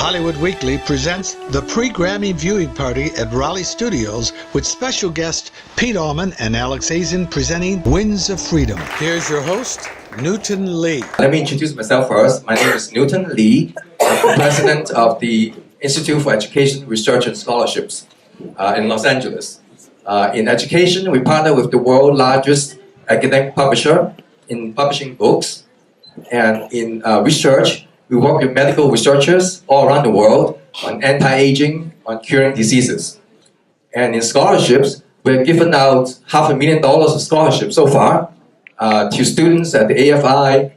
Hollywood Weekly presents the pre-Grammy viewing party at Raleigh Studios with special guests Pete Allman and Alex Azin presenting Winds of Freedom. Here's your host, Newton Lee. Let me introduce myself first. My name is Newton Lee. I'm president of the Institute for Education, Research and Scholarships in Los Angeles. In education, we partner with the world's largest academic publisher in publishing books. And in research, we work with medical researchers all around the world on anti-aging, on curing diseases. And in scholarships, we've given out $500,000 of scholarships so far to students at the AFI,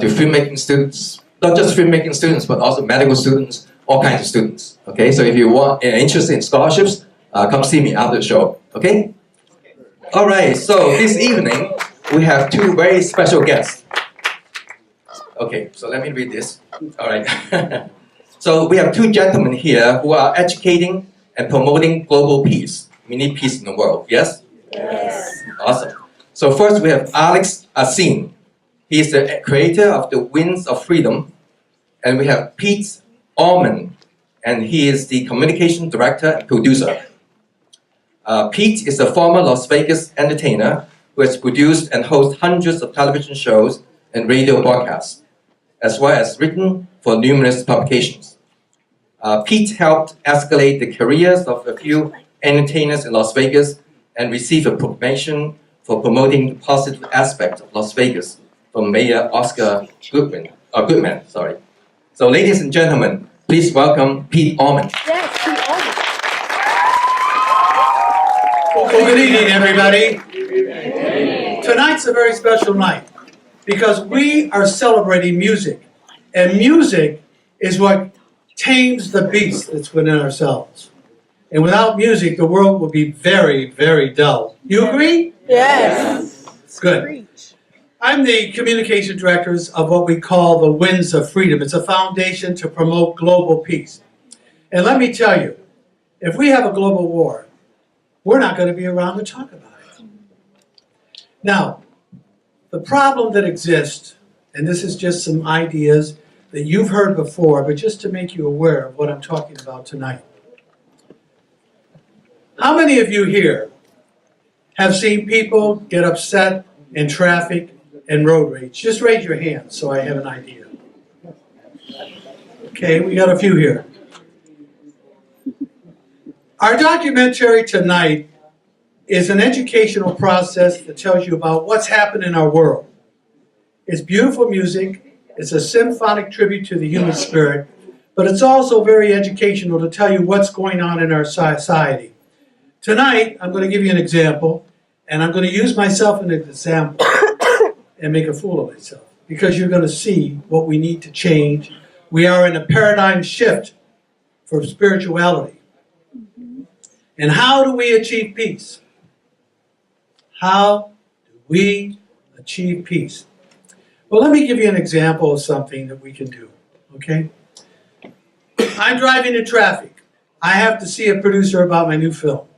to filmmaking students, not just filmmaking students, but also medical students, all kinds of students. Okay, so if you want interested in scholarships, come see me after the show. Okay? All right, so this evening, we have two very special guests. Okay, so let me read this. All right. So we have two gentlemen here who are educating and promoting global peace. We need peace in the world, yes? Yes. Awesome. So first we have Alex Azin. He is the creator of the Winds of Freedom. And we have Pete Allman, and he is the communication director and producer. Pete is a former Las Vegas entertainer who has produced and hosted hundreds of television shows and radio broadcasts, as well as written for numerous publications. Pete helped escalate the careers of a few entertainers in Las Vegas and received a proclamation for promoting the positive aspect of Las Vegas from Mayor Oscar Goodman. So ladies and gentlemen, please welcome Pete Allman. Yes, Pete Allman. Well, good evening, everybody. Tonight's a very special night because we are celebrating music. And music is what tames the beast that's within ourselves. And without music, the world would be very, very dull. You agree? Yes. Good. I'm the communication director of what we call the Winds of Freedom. It's a foundation to promote global peace. And let me tell you, if we have a global war, we're not going to be around to talk about it. Now, the problem that exists, and this is just some ideas that you've heard before, but just to make you aware of what I'm talking about tonight. How many of you here have seen people get upset in traffic and road rage? Just raise your hand so I have an idea. Okay, we got a few here. Our documentary tonight is an educational process that tells you about what's happened in our world. It's beautiful music, it's a symphonic tribute to the human spirit, but it's also very educational to tell you what's going on in our society. Tonight, I'm going to give you an example, and I'm going to use myself as an example and make a fool of myself, because you're going to see what we need to change. We are in a paradigm shift for spirituality. And how do we achieve peace? How do we achieve peace? Well, let me give you an example of something that we can do, okay? I'm driving in traffic. I have to see a producer about my new film.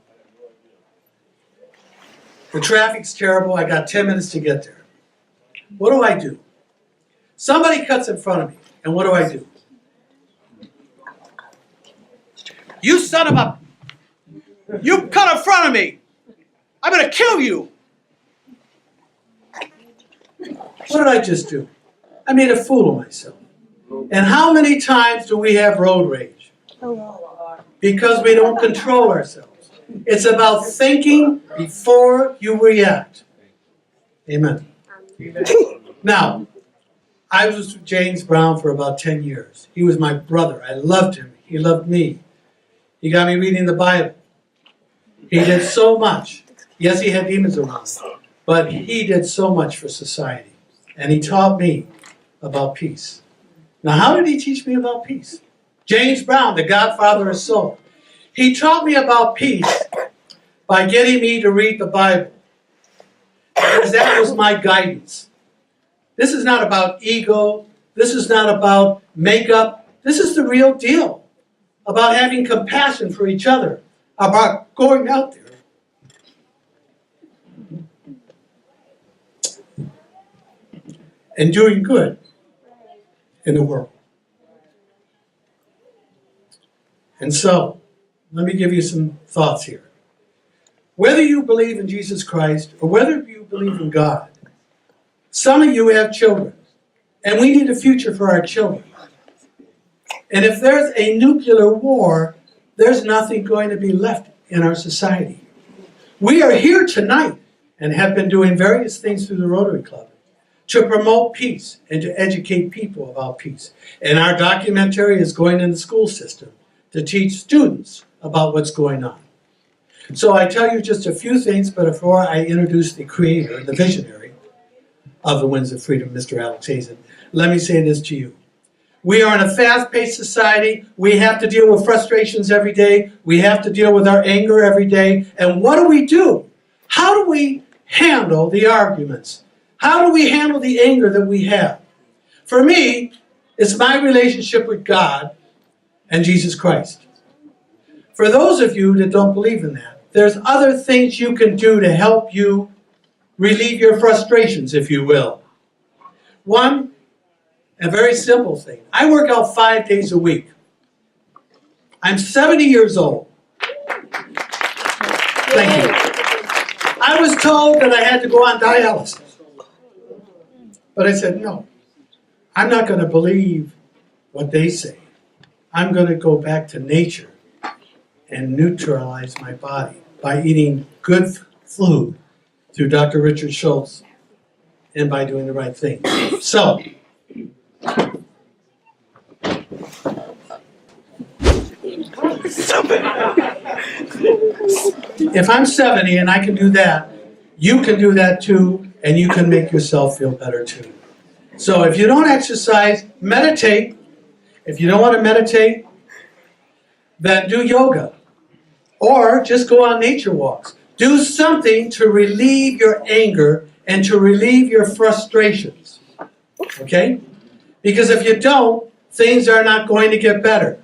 The traffic's terrible. I got 10 minutes to get there. What do? Somebody cuts in front of me, and what do? You son of a... You cut in front of me! I'm going to kill you! What did I just do? I made a fool of myself. And how many times do we have road rage? Because we don't control ourselves. It's about thinking before you react. Amen. Now, I was with James Brown for about 10 years. He was my brother. I loved him. He loved me. He got me reading the Bible. He did so much. Yes, he had demons around him, but he did so much for society. And he taught me about peace. Now, how did he teach me about peace? James Brown, the godfather of soul. He taught me about peace by getting me to read the Bible, because that was my guidance. This is not about ego. This is not about makeup. This is the real deal. About having compassion for each other. About going out there and doing good in the world. And so, let me give you some thoughts here. Whether you believe in Jesus Christ or whether you believe in God, some of you have children, and we need a future for our children. And if there's a nuclear war, there's nothing going to be left in our society. We are here tonight and have been doing various things through the Rotary Club to promote peace and to educate people about peace. And our documentary is going in the school system to teach students about what's going on. So I tell you just a few things, but before I introduce the creator, the visionary of the Winds of Freedom, Mr. Alex Hazen, let me say this to you. We are in a fast-paced society. We have to deal with frustrations every day. We have to deal with our anger every day. And what do? How do we handle the arguments? How do we handle the anger that we have? For me, it's my relationship with God and Jesus Christ. For those of you that don't believe in that, there's other things you can do to help you relieve your frustrations, if you will. One, a very simple thing. I work out 5 days a week. I'm 70 years old. Thank you. I was told that I had to go on dialysis. But I said, no, I'm not going to believe what they say. I'm going to go back to nature and neutralize my body by eating good food through Dr. Richard Schultz and by doing the right thing. So, if I'm 70 and I can do that, you can do that too, and you can make yourself feel better too. So if you don't exercise, meditate. If you don't want to meditate, then do yoga. Or just go on nature walks. Do something to relieve your anger and to relieve your frustrations. Okay? Because if you don't, things are not going to get better.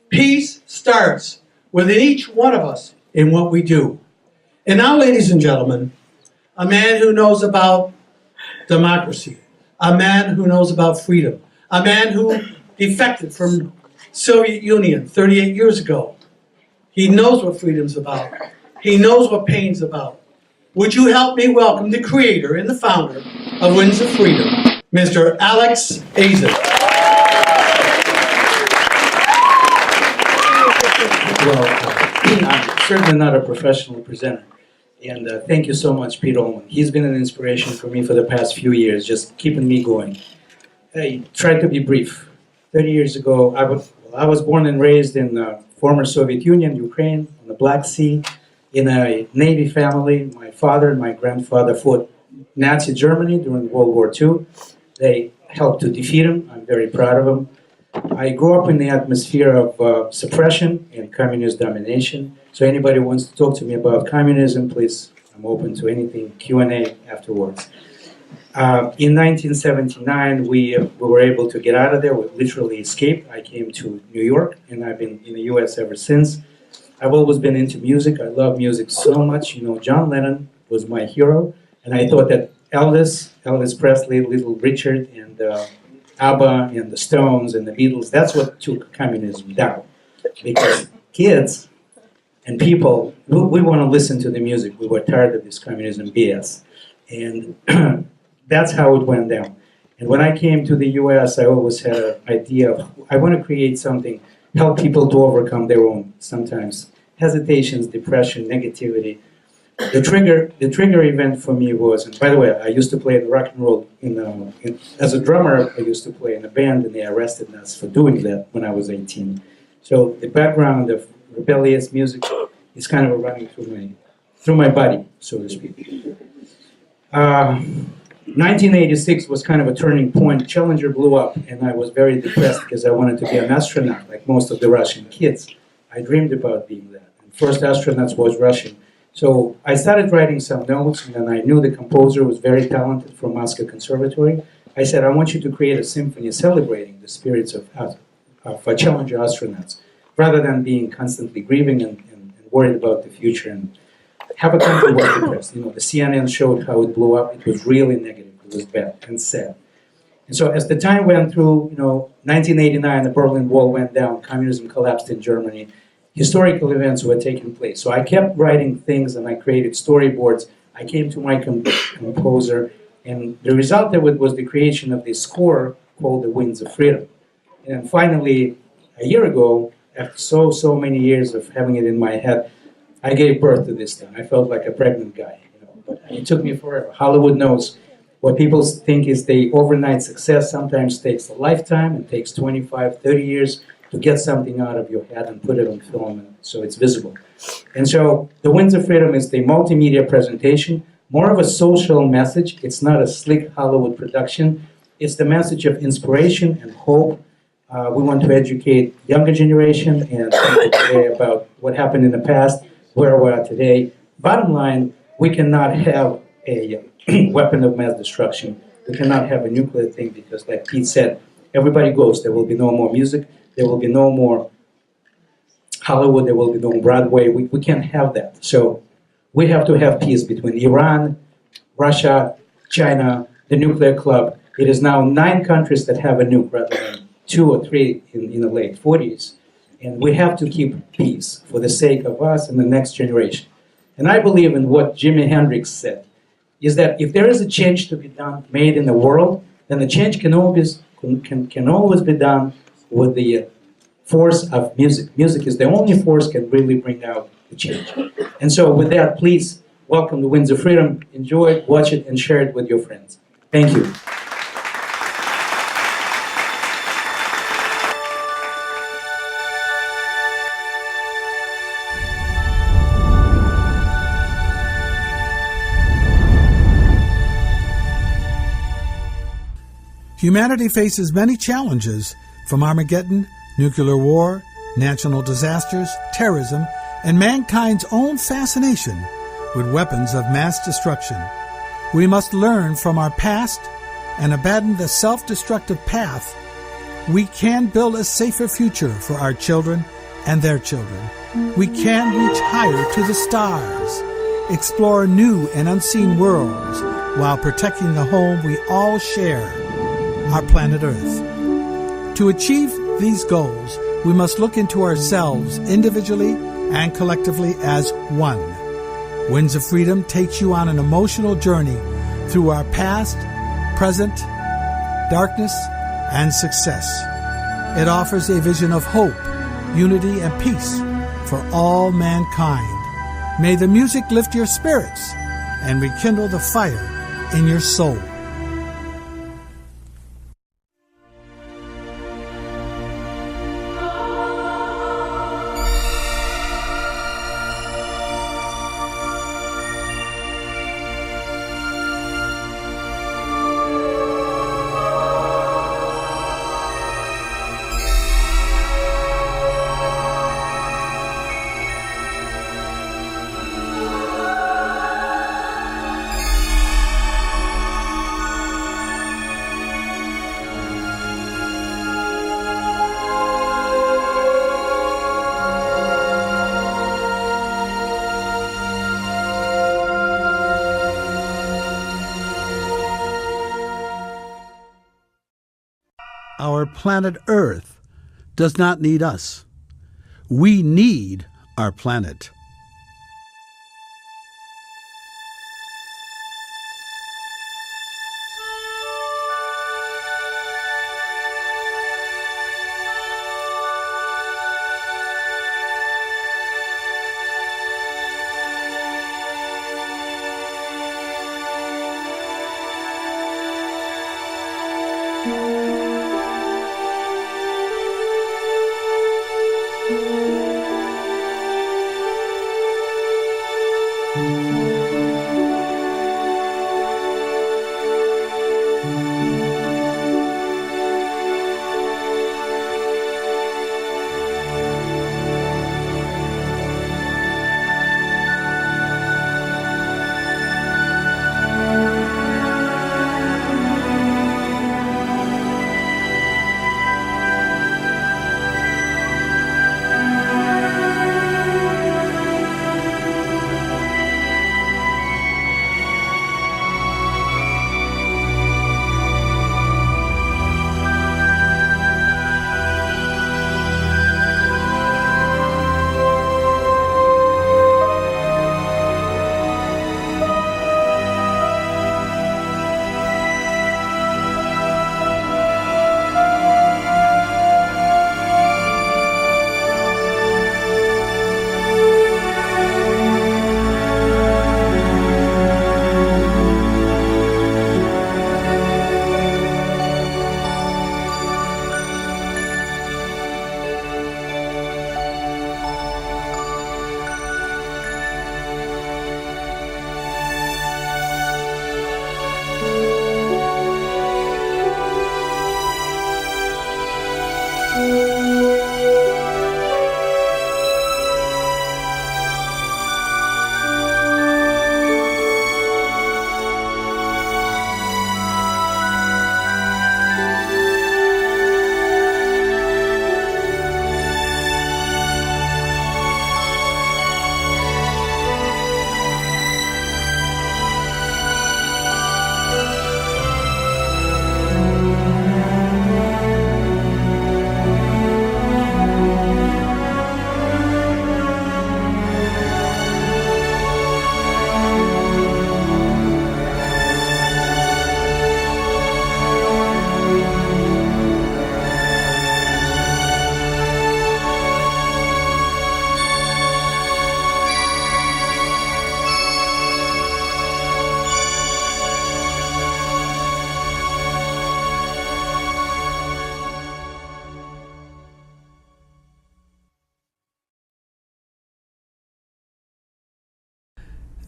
Peace starts within each one of us in what we do. And now, ladies and gentlemen, a man who knows about democracy, a man who knows about freedom, a man who defected from Soviet Union 38 years ago. He knows what freedom's about. He knows what pain's about. Would you help me welcome the creator and the founder of Winds of Freedom, Mr. Alex Hazen. Well, I'm certainly not a professional presenter. And thank you so much, Pete Ullman. He's been an inspiration for me for the past few years, just keeping me going. I try to be brief. 30 years ago, I was born and raised in the former Soviet Union, Ukraine, on the Black Sea, in a Navy family. My father and my grandfather fought Nazi Germany during World War II. They helped to defeat him. I'm very proud of them. I grew up in the atmosphere of suppression and communist domination. So anybody who wants to talk to me about communism, please, I'm open to anything, Q&A afterwards. In 1979, we were able to get out of there. We literally escaped. I came to New York, and I've been in the U.S. ever since. I've always been into music. I love music so much. You know, John Lennon was my hero, and I thought that Elvis Presley, Little Richard, and ABBA, and the Stones, and the Beatles, that's what took communism down. Because kids and people, we want to listen to the music. We were tired of this communism BS. And that's how it went down. And when I came to the U.S., I always had an idea of, I want to create something, help people to overcome their own, sometimes, hesitations, depression, negativity. The trigger event for me was, and by the way, I used to play in rock and roll, as a drummer, I used to play in a band, and they arrested us for doing that when I was 18. So the background of rebellious music is kind of running through my body, so to speak. 1986 was kind of a turning point. Challenger blew up, and I was very depressed because I wanted to be an astronaut, like most of the Russian kids. I dreamed about being that. And first astronaut was Russian. So I started writing some notes, and then I knew the composer was very talented from Moscow Conservatory. I said, I want you to create a symphony celebrating the spirits of Challenger astronauts, rather than being constantly grieving and worried about the future. And have a country was depressed. You know, the CNN showed how it blew up. It was really negative. It was bad and sad. And so as the time went through, 1989, the Berlin Wall went down, communism collapsed in Germany, historical events were taking place. So I kept writing things and I created storyboards. I came to my composer, and the result of it was the creation of this score called The Winds of Freedom. And then finally, a year ago, after so many years of having it in my head, I gave birth to this thing. I felt like a pregnant guy, but it took me forever. Hollywood knows what people think is the overnight success sometimes takes a lifetime. It takes 25, 30 years to get something out of your head and put it on film so it's visible. And so The Winds of Freedom is the multimedia presentation, more of a social message. It's not a slick Hollywood production. It's the message of inspiration and hope. We want to educate younger generation and people today about what happened in the past, where we are today. Bottom line, we cannot have a weapon of mass destruction. We cannot have a nuclear thing because, like Pete said, everybody goes. There will be no more music. There will be no more Hollywood. There will be no Broadway. We can't have that. So we have to have peace between Iran, Russia, China, the nuclear club. It is now 9 countries that have a nuke rather than 2 or 3 in the late 40s. And we have to keep peace for the sake of us and the next generation. And I believe in what Jimi Hendrix said, is that if there is a change to be done, made in the world, then the change can always be done with the force of music. Music is the only force can really bring out the change. And so with that, please welcome The Winds of Freedom. Enjoy it, watch it, and share it with your friends. Thank you. Humanity faces many challenges, from Armageddon, nuclear war, national disasters, terrorism, and mankind's own fascination with weapons of mass destruction. We must learn from our past and abandon the self-destructive path. We can build a safer future for our children and their children. We can reach higher to the stars, explore new and unseen worlds, while protecting the home we all share, our planet Earth. To achieve these goals, we must look into ourselves individually and collectively as one. Winds of Freedom takes you on an emotional journey through our past, present, darkness, and success. It offers a vision of hope, unity, and peace for all mankind. May the music lift your spirits and rekindle the fire in your soul. Our planet Earth does not need us. We need our planet.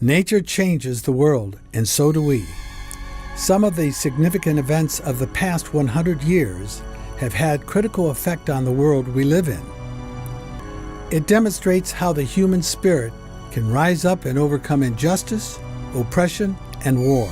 Nature changes the world, and so do we. Some of the significant events of the past 100 years have had critical effect on the world we live in. It demonstrates how the human spirit can rise up and overcome injustice, oppression, and war.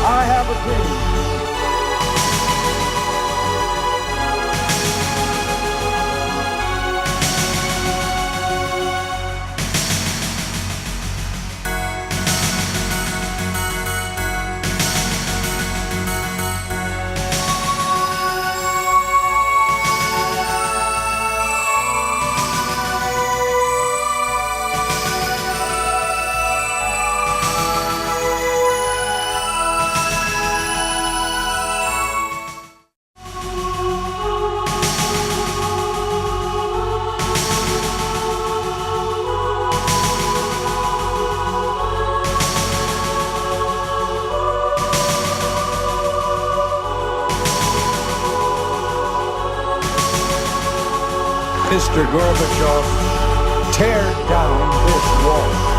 I have a dream. Mr. Gorbachev, tear down this wall.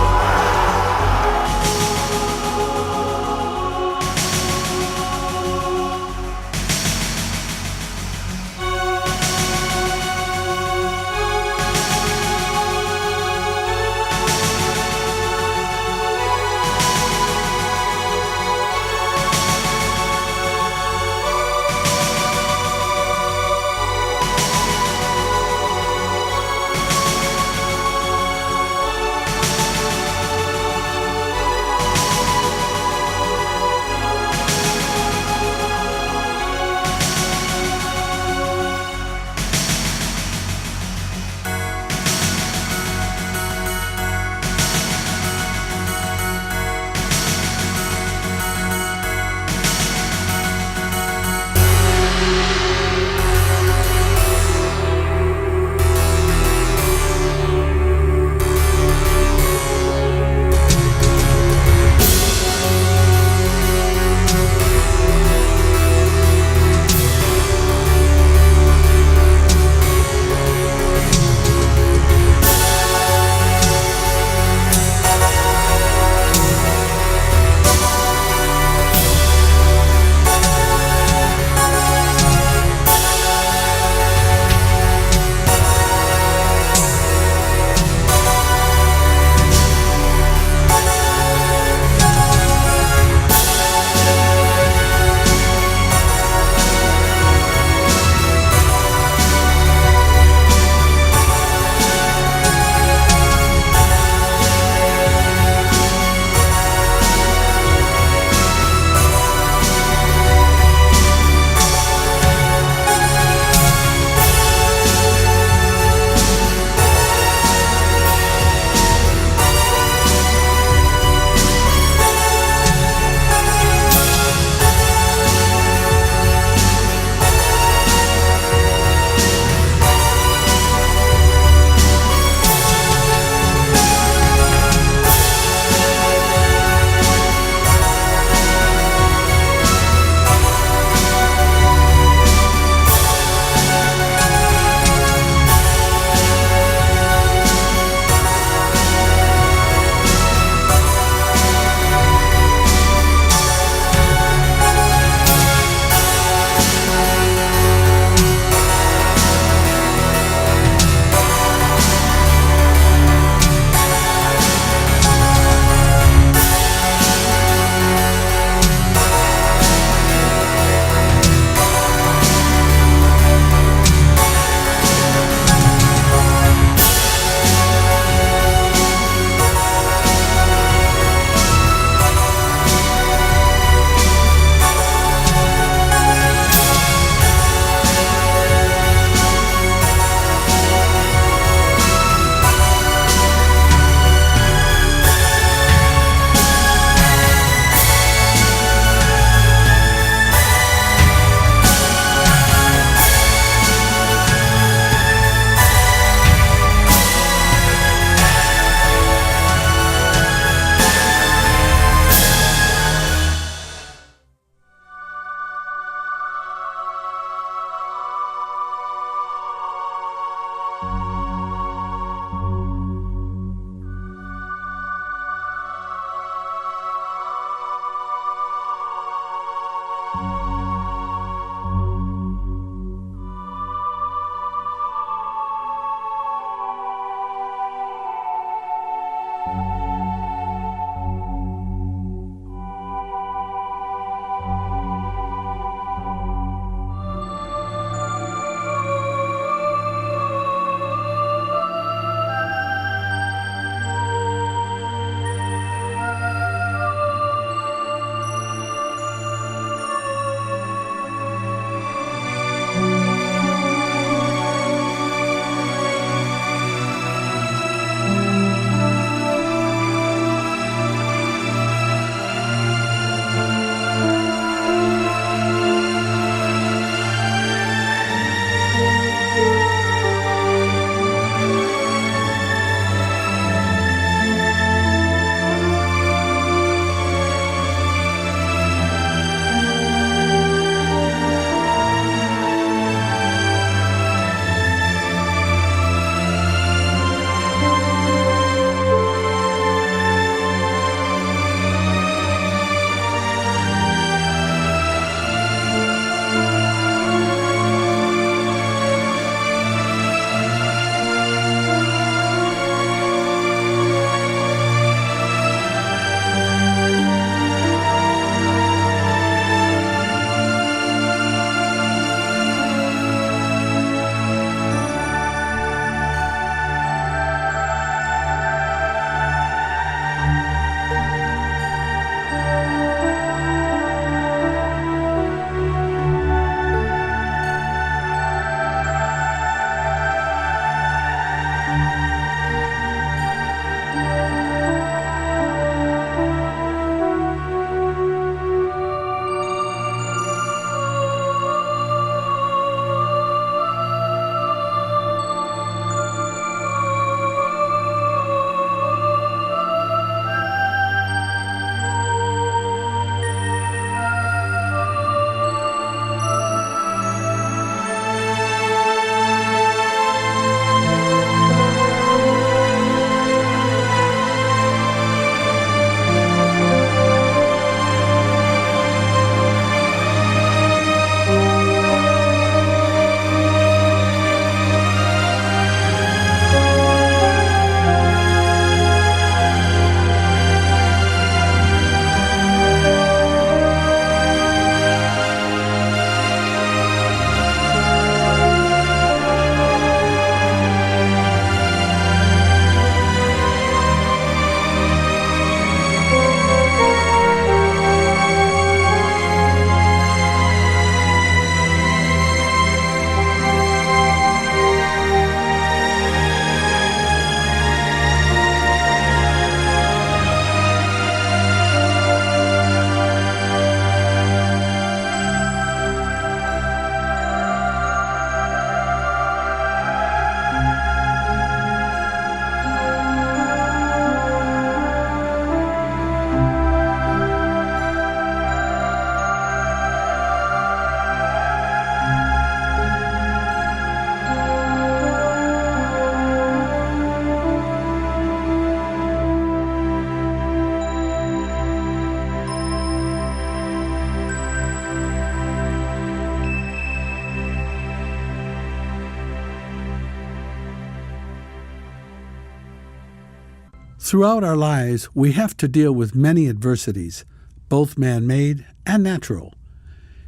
Throughout our lives, we have to deal with many adversities, both man-made and natural.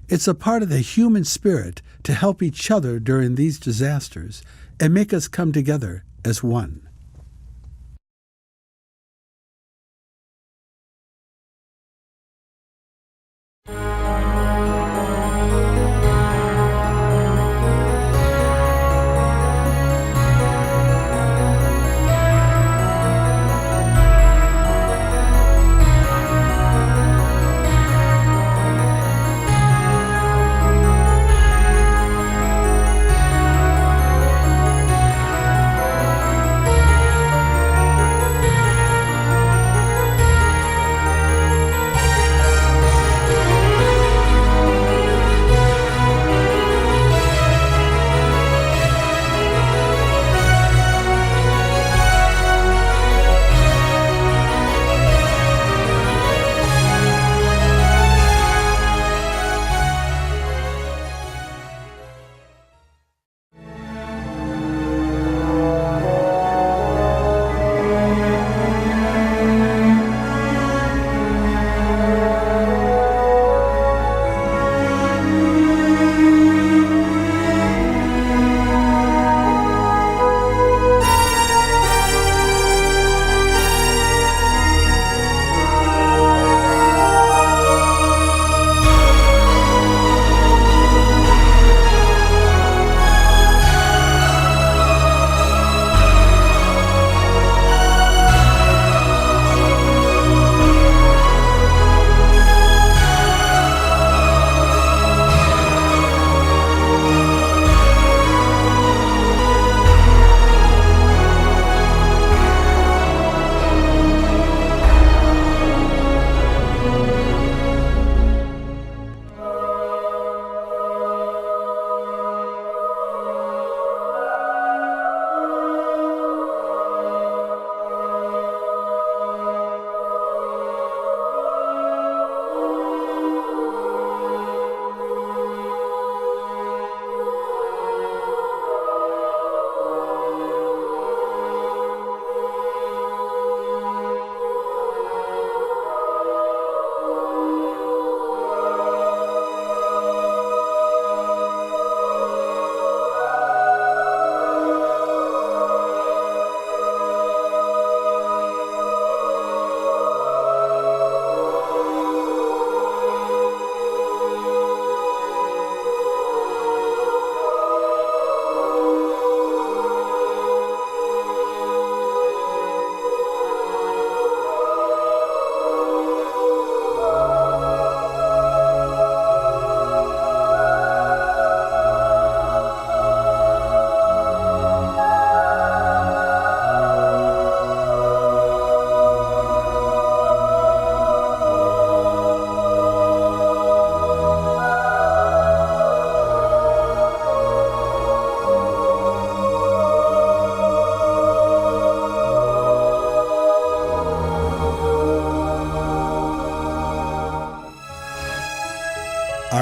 It's a part of the human spirit to help each other during these disasters and make us come together as one.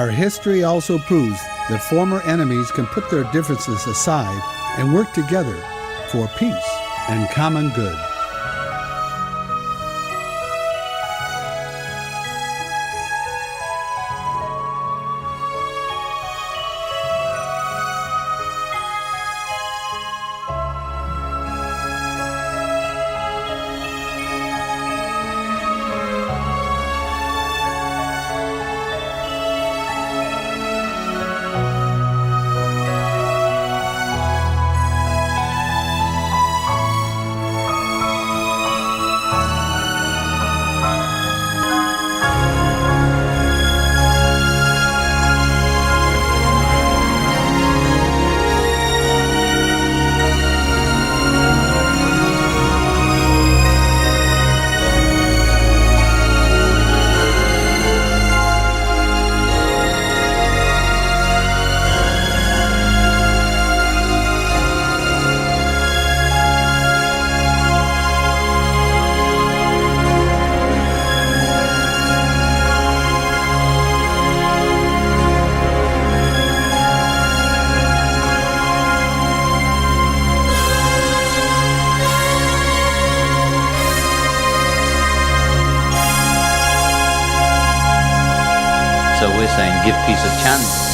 Our history also proves that former enemies can put their differences aside and work together for peace and common good. So we're saying give peace a chance.